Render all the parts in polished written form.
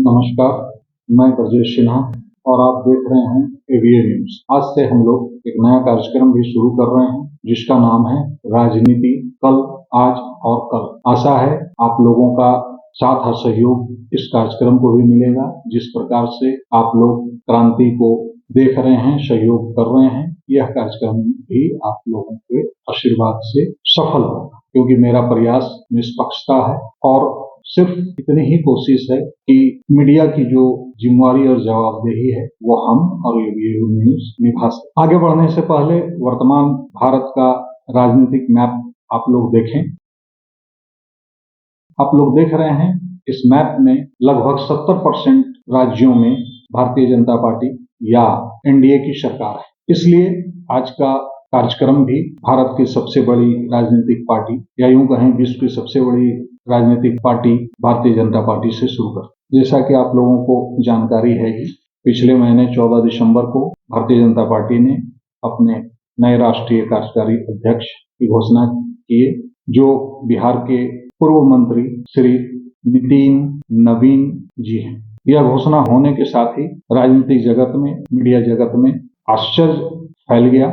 नमस्कार, मैं ब्रजेश सिन्हा और आप देख रहे हैं एवीए न्यूज। आज से हम लोग एक नया कार्यक्रम भी शुरू कर रहे हैं जिसका नाम है राजनीति कल, आज और कल। आशा है आप लोगों का साथ और सहयोग इस कार्यक्रम को भी मिलेगा। जिस प्रकार से आप लोग क्रांति को देख रहे हैं, सहयोग कर रहे हैं, यह कार्यक्रम भी आप लोगों के आशीर्वाद से सफल होगा, क्योंकि मेरा प्रयास निष्पक्षता है और सिर्फ इतनी ही कोशिश है कि मीडिया की जो जिम्मेवारी और जवाबदेही है वो हम और एवीए न्यूज निभा सके। आगे बढ़ने से पहले वर्तमान भारत का राजनीतिक मैप आप लोग देखें। आप लोग देख रहे हैं इस मैप में लगभग 70% राज्यों में भारतीय जनता पार्टी या एनडीए की सरकार है। इसलिए आज का कार्यक्रम भी भारत की सबसे बड़ी राजनीतिक पार्टी या यूं कहें विश्व की सबसे बड़ी राजनीतिक पार्टी भारतीय जनता पार्टी से शुरू कर। जैसा कि आप लोगों को जानकारी है कि पिछले महीने 14 दिसंबर को भारतीय जनता पार्टी ने अपने नए राष्ट्रीय कार्यकारी अध्यक्ष की घोषणा की, जो बिहार के पूर्व मंत्री श्री नितिन नवीन जी हैं। यह घोषणा होने के साथ ही राजनीतिक जगत में, मीडिया जगत में आश्चर्य फैल गया।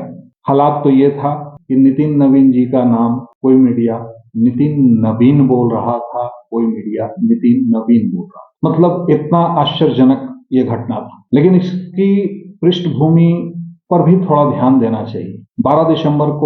हालात तो ये था कि नितिन नवीन जी का नाम कोई मीडिया नितिन नवीन बोल रहा था, कोई मीडिया नितिन नवीन बोल रहा था। मतलब इतना आश्चर्यजनक ये घटना था। लेकिन इसकी पृष्ठभूमि पर भी थोड़ा ध्यान देना चाहिए। 12 दिसंबर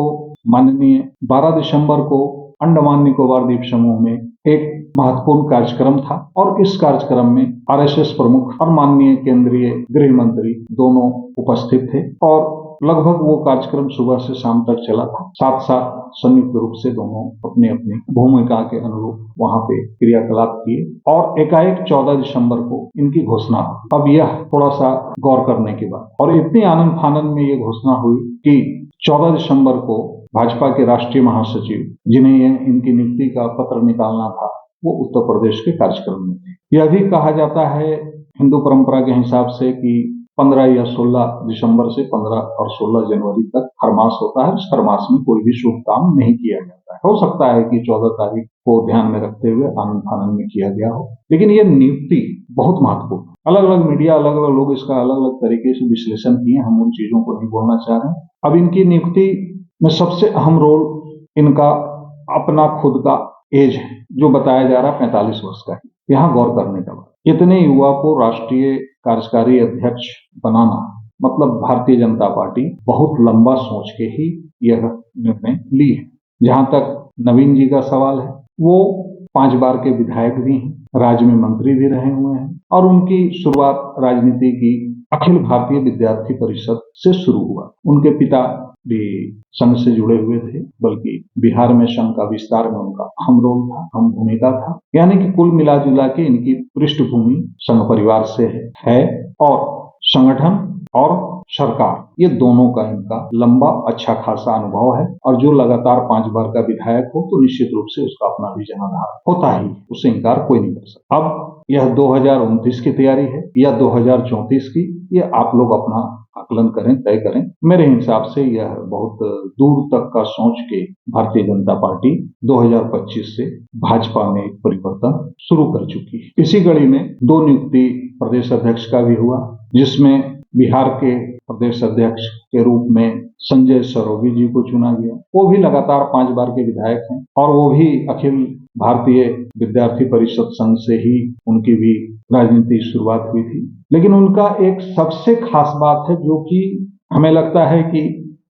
को अंडमान निकोबार द्वीप समूह में एक महत्वपूर्ण कार्यक्रम था और इस कार्यक्रम में आरएसएस प्रमुख और माननीय केंद्रीय गृह मंत्री दोनों उपस्थित थे और लगभग वो कार्यक्रम सुबह से शाम तक चला था। साथ साथ संयुक्त रूप से दोनों अपने अपने भूमिका के अनुरूप वहां पे क्रियाकलाप किए और एकाएक 14 दिसंबर को इनकी घोषणा हुई। अब यह थोड़ा सा गौर करने की बात, और इतनी आनंद फानंद में ये घोषणा हुई कि 14 दिसंबर को भाजपा के राष्ट्रीय महासचिव, जिन्हें इनकी नियुक्ति का पत्र निकालना था, वो उत्तर प्रदेश के कार्यक्रम में थे। यह भी कहा जाता है हिंदू परंपरा के हिसाब से कि 15 या 16 दिसंबर से 15 और 16 जनवरी तक खरमास होता है। इस खरमास में कोई भी शुभ काम नहीं किया जाता है। हो सकता है कि 14 तारीख को ध्यान में रखते हुए आनंद फानंद में किया गया हो, लेकिन ये नियुक्ति बहुत महत्वपूर्ण है। अलग अलग मीडिया, अलग अलग लोग इसका अलग अलग तरीके से विश्लेषण किए। हम उन चीजों को नहीं बोलना चाह रहे हैं। अब इनकी नियुक्ति में सबसे अहम रोल इनका अपना खुद का एज है, जो बताया जा रहा है 45 वर्ष का है। यहाँ गौर करने का बात, इतने युवा को राष्ट्रीय कार्यकारी अध्यक्ष बनाना, मतलब भारतीय जनता पार्टी बहुत लंबा सोच के ही यह निर्णय ली है। जहां तक नवीन जी का सवाल है, वो 5 बार के विधायक भी हैं, राज्य में मंत्री भी रहे हुए हैं और उनकी शुरुआत राजनीति की अखिल भारतीय विद्यार्थी परिषद से शुरू हुआ। उनके पिता भी संघ से जुड़े हुए थे, बल्कि बिहार में संघ का विस्तार में उनका अहम रोल था, अहम भूमिका था। यानी कि कुल मिला जुला के इनकी पृष्ठभूमि संघ परिवार से है और संगठन और सरकार, ये दोनों का इनका लंबा अच्छा खासा अनुभव है। और जो लगातार 5 बार का विधायक हो तो निश्चित रूप से उसका अपना भी जनाधार होता ही, उससे इनकार कोई नहीं कर सकता। अब यह 2029 की तैयारी है या 2034 की, ये आप लोग अपना आकलन करें, तय करें। मेरे हिसाब से यह बहुत दूर तक का सोच के भारतीय जनता पार्टी 2025 से भाजपा में एक परिवर्तन शुरू कर चुकी है। इसी कड़ी में 2 नियुक्ति प्रदेश अध्यक्ष का भी हुआ, जिसमें बिहार के प्रदेश अध्यक्ष के रूप में संजय सरोगी जी को चुना गया। वो भी लगातार 5 बार के विधायक हैं और वो भी अखिल भारतीय विद्यार्थी परिषद संघ से ही उनकी भी राजनीतिक शुरुआत हुई थी। लेकिन उनका एक सबसे खास बात है, जो कि हमें लगता है कि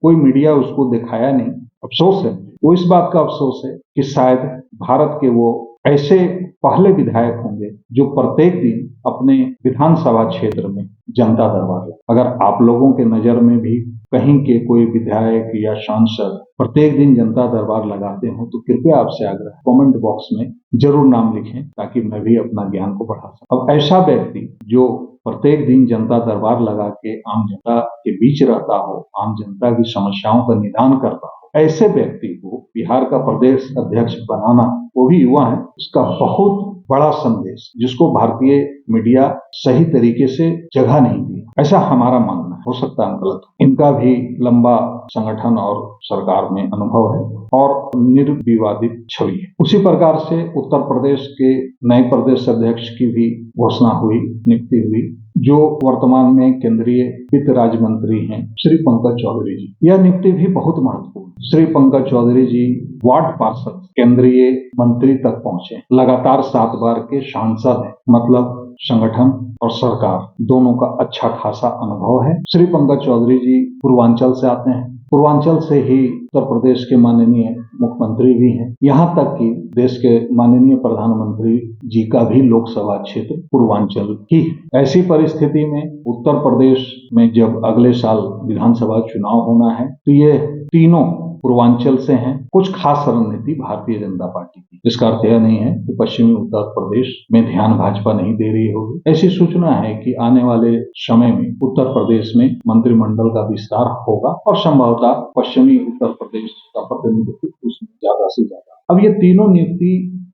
कोई मीडिया उसको दिखाया नहीं। अफसोस है, वो इस बात का अफसोस है कि शायद भारत के वो ऐसे पहले विधायक होंगे जो प्रत्येक दिन अपने विधानसभा क्षेत्र में जनता दरबार, अगर आप लोगों के नजर में भी कहीं के कोई विधायक या सांसद प्रत्येक दिन जनता दरबार लगाते हो तो कृपया आपसे आग्रह, कमेंट बॉक्स में जरूर नाम लिखें ताकि मैं भी अपना ज्ञान को बढ़ा सकूं। अब ऐसा व्यक्ति जो प्रत्येक दिन जनता दरबार लगा के आम जनता के बीच रहता हो, आम जनता की समस्याओं का निदान करता हो, ऐसे व्यक्ति को बिहार का प्रदेश अध्यक्ष बनाना, वो भी युवा है, इसका बहुत बड़ा संदेश, जिसको भारतीय मीडिया सही तरीके से जगह नहीं दी, ऐसा हमारा मानना है। हो सकता है गलत। इनका भी लंबा संगठन और सरकार में अनुभव है और निर्विवादित छवि है। उसी प्रकार से उत्तर प्रदेश के नए प्रदेश अध्यक्ष की भी घोषणा हुई, नियुक्ति हुई, जो वर्तमान में केंद्रीय वित्त राज्य मंत्री हैं श्री पंकज चौधरी जी। यह नियुक्ति भी बहुत महत्वपूर्ण। श्री पंकज चौधरी जी वार्ड पार्षद केंद्रीय मंत्री तक पहुंचे, लगातार 7 बार के सांसद हैं, मतलब संगठन और सरकार दोनों का अच्छा खासा अनुभव है। श्री पंकज चौधरी जी पूर्वांचल से आते हैं, पूर्वांचल से ही उत्तर प्रदेश के माननीय मुख्यमंत्री भी हैं, यहाँ तक कि देश के माननीय प्रधानमंत्री जी का भी लोकसभा क्षेत्र पूर्वांचल ही है। ऐसी परिस्थिति में उत्तर प्रदेश में जब अगले साल विधानसभा चुनाव होना है तो ये तीनों पूर्वांचल से हैं। कुछ खास रणनीति भारतीय जनता पार्टी की, इसका अर्थ यह नहीं है कि पश्चिमी उत्तर प्रदेश में ध्यान भाजपा नहीं दे रही होगी। ऐसी सूचना है कि आने वाले समय में उत्तर प्रदेश में मंत्रिमंडल का विस्तार होगा और संभवतः पश्चिमी उत्तर प्रदेश का प्रतिनिधित्व उसमें ज्यादा से ज्यादा। अब ये तीनों नियुक्ति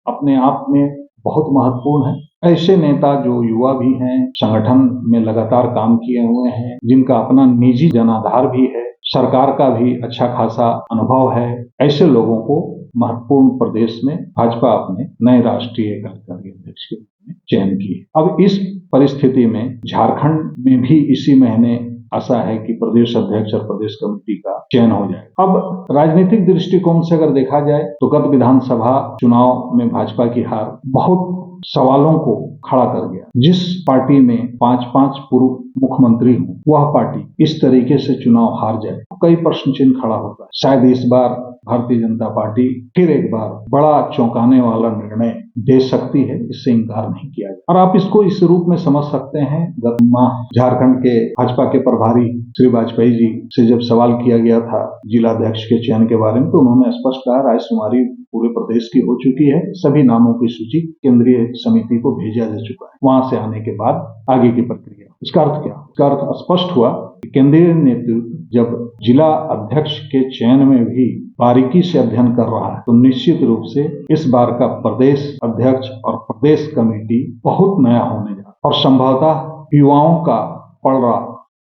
अपने आप में बहुत महत्वपूर्ण है। ऐसे नेता जो युवा भी हैं, संगठन में लगातार काम किए हुए हैं, जिनका अपना निजी जनाधार भी है, सरकार का भी अच्छा खासा अनुभव है, ऐसे लोगों को महत्वपूर्ण प्रदेश में भाजपा अपने नए राष्ट्रीय कार्यकारी अध्यक्ष के रूप में चयन की है। अब इस परिस्थिति में झारखंड में भी इसी महीने आशा है कि प्रदेश अध्यक्ष और प्रदेश कमेटी का चयन हो जाए। अब राजनीतिक दृष्टिकोण से अगर देखा जाए तो गत विधानसभा चुनाव में भाजपा की हार बहुत सवालों को खड़ा कर गया। जिस पार्टी में 5-5 पूर्व मुख्यमंत्री हों, वह पार्टी इस तरीके से चुनाव हार जाए तो कई प्रश्न चिन्ह खड़ा होता है। शायद इस बार भारतीय जनता पार्टी फिर एक बार बड़ा चौंकाने वाला निर्णय दे सकती है, इससे इंकार नहीं किया जाए। और आप इसको इस रूप में समझ सकते हैं, गत माह झारखंड के भाजपा के प्रभारी श्री वाजपेयी जी से जब सवाल किया गया था जिला अध्यक्ष के चयन के बारे में, तो उन्होंने स्पष्ट कहा रायशुमारी पूरे प्रदेश की हो चुकी है, सभी नामों की सूची केंद्रीय समिति को भेजा जा चुका है, वहां से आने के बाद आगे की प्रक्रिया। इसका अर्थ क्या? इसका अर्थ स्पष्ट हुआ कि केंद्रीय नेतृत्व जब जिला अध्यक्ष के चयन में भी बारीकी से अध्ययन कर रहा है तो निश्चित रूप से इस बार का प्रदेश अध्यक्ष और प्रदेश कमेटी बहुत नया होने जा और संभवतः युवाओं का पलड़ा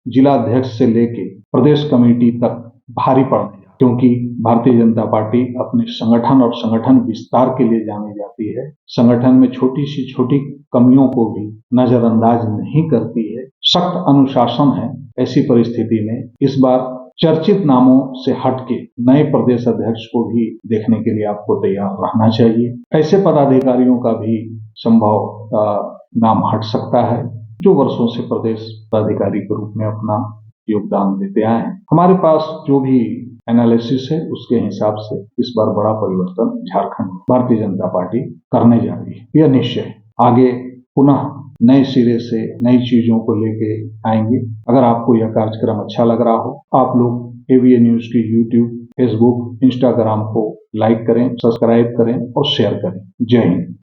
जिला अध्यक्ष से लेके प्रदेश कमेटी तक भारी पड़ने जा, क्योंकि भारतीय जनता पार्टी अपने संगठन और संगठन विस्तार के लिए जानी जाती है। संगठन में छोटी सी छोटी कमियों को भी नजरअंदाज नहीं करती है, सख्त अनुशासन है। ऐसी परिस्थिति में इस बार चर्चित नामों से हटके नए प्रदेश अध्यक्ष को भी देखने के लिए आपको तैयार रहना चाहिए। ऐसे पदाधिकारियों का भी संभव नाम हट सकता है जो वर्षों से प्रदेश पदाधिकारी के रूप में अपना योगदान देते आए हैं। हमारे पास जो भी एनालिसिस है उसके हिसाब से इस बार बड़ा परिवर्तन झारखंड में भारतीय जनता पार्टी करने जा रही है, यह निश्चय है। आगे पुनः नए सिरे से नई चीजों को लेके आएंगे। अगर आपको यह कार्यक्रम अच्छा लग रहा हो, आप लोग एवीएन न्यूज की यूट्यूब, फेसबुक, इंस्टाग्राम को लाइक करें, सब्सक्राइब करें और शेयर करें। जय हिंद।